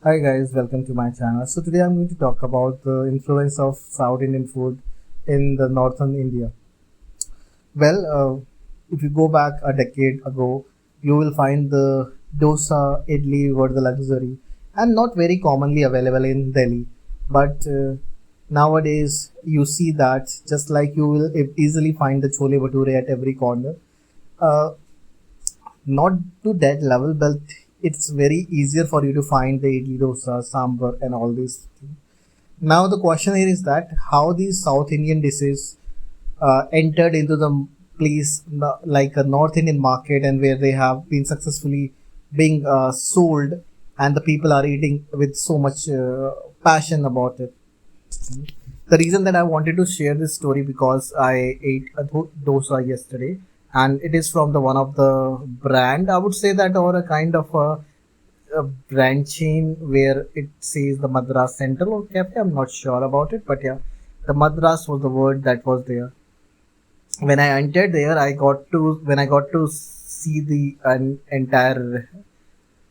Hi guys, welcome to my channel. So today I'm going to talk about the influence of South Indian food in the northern India. If you go back a decade ago, you will find the dosa, idli were the luxury and not very commonly available in Delhi. But nowadays you see that just like you will easily find the chole bhature at every corner. Uh, Not to that level, but it's very easier for you to find the idli dosa, sambar, and all these things. Now the question here is that how these South Indian dishes entered into the place like a North Indian market and where they have been successfully being sold and the people are eating with so much passion about it. The reason that I wanted to share this story because I ate a dosa yesterday and it is from the one of the brand I would say that or a kind of a brand chain where it says the Madras Central Cafe. I'm not sure about it, but yeah, the Madras was the word that was there. When I entered there, I got to see the entire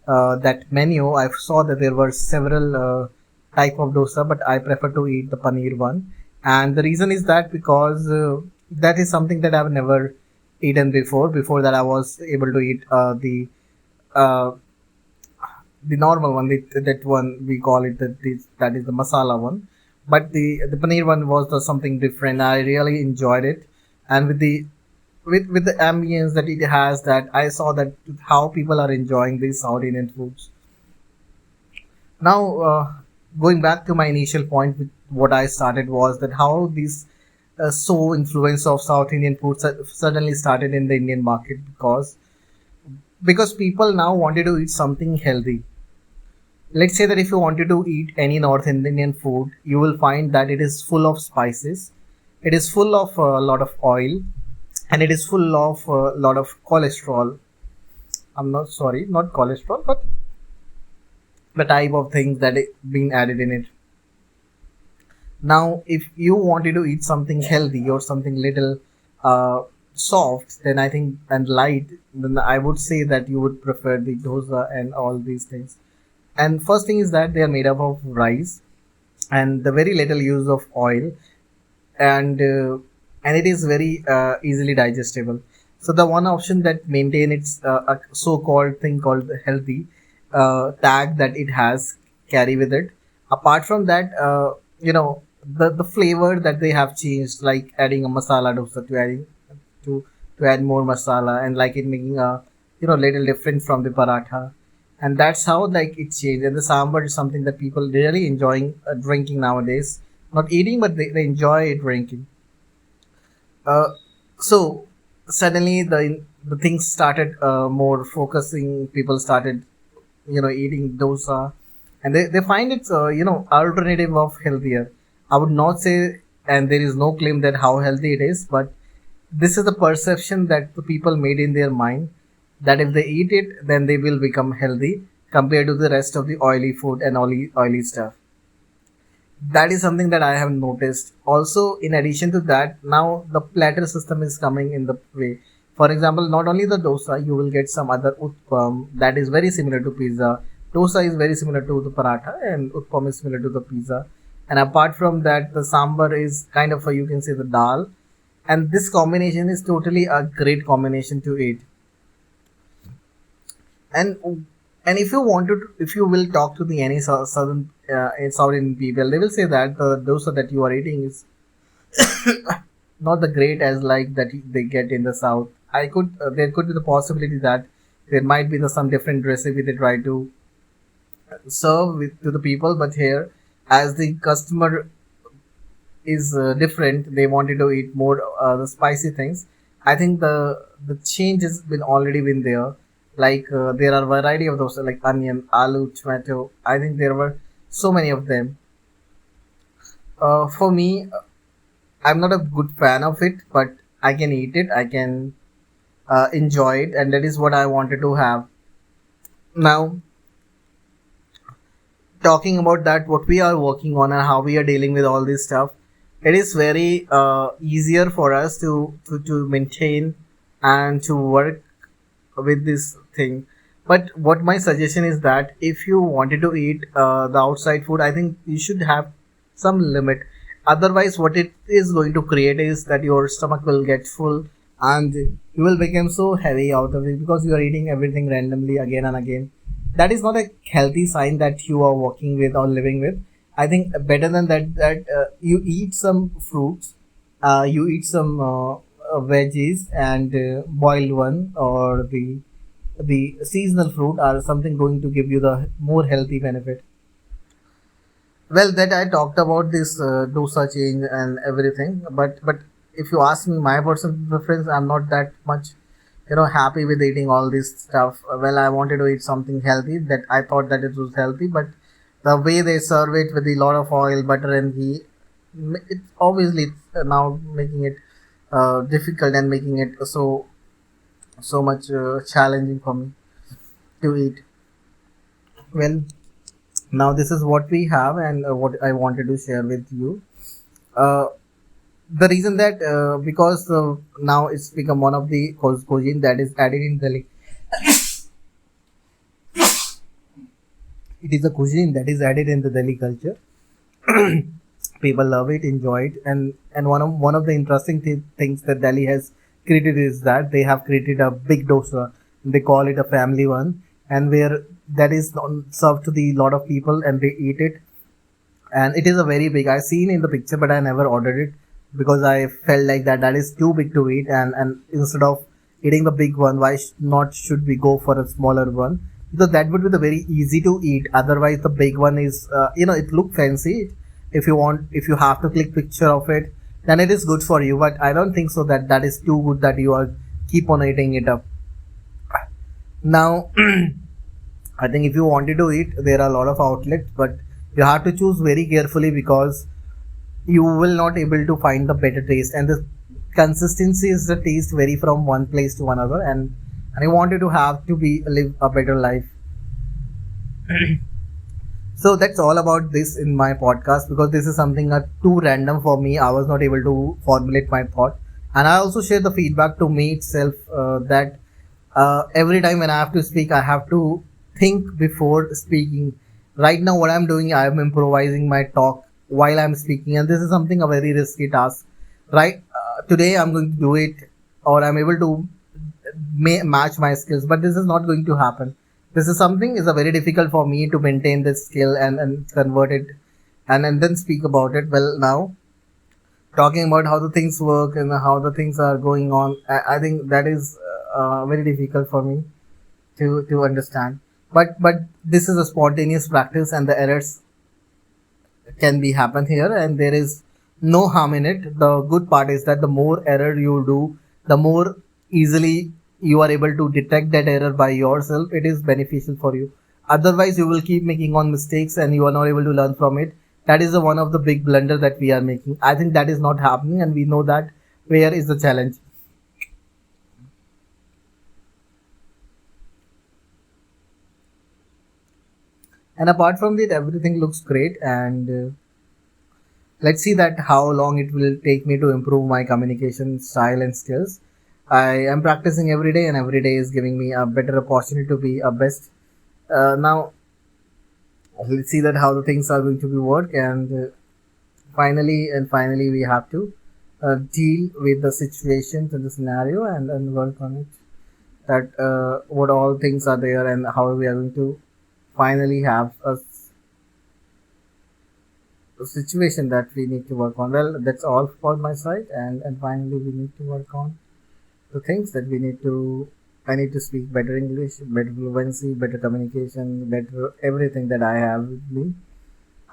that menu. I saw that there were several type of dosa, but I prefer to eat the paneer one. And the reason is that because that is something that I've never eaten before. Before that, I was able to eat uh, the normal one, that one we call it that is the masala one. But the paneer one was something different. I really enjoyed it, and with the ambience that it has, that I saw that how people are enjoying these South Indian foods. Now, going back to my initial point, with what I started was that how these so influence of South Indian food suddenly started in the Indian market because people now wanted to eat something healthy. Let's say that if you wanted to eat any North Indian food, you will find that it is full of spices, it is full of a lot of oil, and it is full of a lot of cholesterol. I'm not sorry, not cholesterol, but the type of things that is being added in it. Now, if you wanted to eat something healthy or something little soft, then I think and light, then I would say that you would prefer the dosa and all these things. And first thing is that they are made up of rice and the very little use of oil, and and it is very easily digestible. So the one option that maintain its a so-called thing called the healthy tag that it has carry with it. Apart from that, the flavor that they have changed, like adding a masala dosa to to add more masala and like it making a little different from the paratha, and that's how like it changed. And the sambar is something that people really enjoying drinking nowadays, not eating, but they enjoy drinking. uh, so suddenly the things started more focusing. People started eating dosa, and they find it's alternative of healthier. I would not say, and there is no claim that how healthy it is, but this is the perception that the people made in their mind, that if they eat it then they will become healthy compared to the rest of the oily food and oily stuff. That is something that I have noticed. Also, in addition to that, now the platter system is coming in the way. For example, not only the dosa, you will get some other utpam that is very similar to pizza. Dosa is very similar to the paratha, and utpam is similar to the pizza. And apart from that, the sambar is kind of a, you can say, the dal. And this combination is totally a great combination to eat. And if you want to, if you will talk to the any southern South Indian people, they will say that the dosa that you are eating is not the great as like that they get in the south. I could There could be the possibility that there might be some different recipe they try to serve to the people, but here, as the customer is different, they wanted to eat more the spicy things. I think the change has been already been there. Like there are variety of those like onion, aloo, tomato. I think there were so many of them. For me, I'm not a good fan of it, but I can eat it, I can enjoy it, and that is what I wanted to have. Now, talking about that, what we are working on and how we are dealing with all this stuff, it is very easier for us to maintain and to work with this thing. But what my suggestion is that if you wanted to eat the outside food, I think you should have some limit. Otherwise, what it is going to create is that your stomach will get full and you will become so heavy out of it because you are eating everything randomly again and again. That is not a healthy sign that you are working with or living with. I think better than that, you eat some fruits, you eat some veggies and boiled one, or the seasonal fruit are something going to give you the more healthy benefit. Well, that I talked about this dosa change and everything, but if you ask me my personal preference, I'm not that much happy with eating all this stuff. Well, I wanted to eat something healthy that I thought that it was healthy, but the way they serve it with a lot of oil, butter, and ghee, it's obviously now making it difficult and making it so much challenging for me to eat. Well, now this is what we have and what I wanted to share with you. Uh, the reason that because now it's become one of the cuisine that is added in Delhi. It is a cuisine that is added in the Delhi culture. People love it, enjoy it, and one of the interesting things that Delhi has created is that they have created a big dosa. They call it a family one, and where that is served to the lot of people and they eat it, and it is a very big. I seen in the picture, but I never ordered it because I felt like that is too big to eat, and instead of eating the big one, why not should we go for a smaller one? Because that would be the very easy to eat. Otherwise, the big one is it look fancy. If you want, if you have to click picture of it, then it is good for you. But I don't think so that is too good that you are keep on eating it up. Now, I think if you wanted to eat, there are a lot of outlets, but you have to choose very carefully because you will not able to find the better taste, and the consistency is the taste vary from one place to another, and I wanted to have to be live a better life. So that's all about this in my podcast because this is something too random for me. I was not able to formulate my thought, and I also share the feedback to me itself that every time when I have to speak, I have to think before speaking. Right now, what I'm doing, I'm improvising my talk while I'm speaking, and this is something a very risky task. Right today, I'm going to do it, or I'm able to match my skills, but this is not going to happen. This is something is a very difficult for me to maintain this skill and convert it and then speak about it. Well, now talking about how the things work and how the things are going on, I think that is very difficult for me to understand. But this is a spontaneous practice, and the errors can be happen here, and there is no harm in it. The good part is that the more error you do, the more easily you are able to detect that error by yourself. It is beneficial for you. Otherwise, you will keep making on mistakes and you are not able to learn from it. That is the one of the big blunder that we are making. I think that is not happening, and we know that where is the challenge. And apart from that, everything looks great, and let's see that how long it will take me to improve my communication style and skills. I am practicing every day, and every day is giving me a better opportunity to be a best. Now let's see that how the things are going to be work, and finally we have to deal with the situations and the scenario, and work on it. That what all things are there and how we are going to finally have a situation that we need to work on. Well, that's all for my side, and finally we need to work on the things that we need to. I need to speak better English, better fluency, better communication, better everything that I have with me.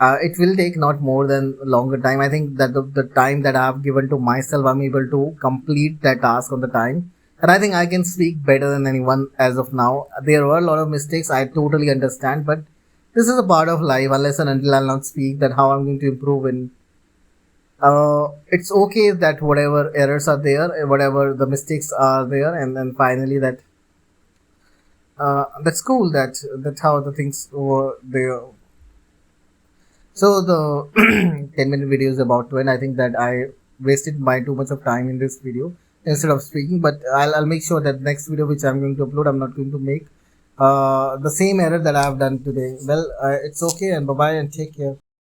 It will take not more than longer time. I think that the time that I have given to myself, I'm able to complete that task on the time. And I think I can speak better than anyone as of now. There were a lot of mistakes. I totally understand, but this is a part of life. Unless and until I'll not speak, that how I'm going to improve. And it's okay that whatever errors are there, whatever the mistakes are there, and then finally that's cool. That's how the things were there. So the 10-minute video is about to end. I think that I wasted my too much of time in this video instead of speaking. But I'll make sure that next video which I'm going to upload, I'm not going to make the same error that I have done today. Well, it's okay, and bye bye, and take care.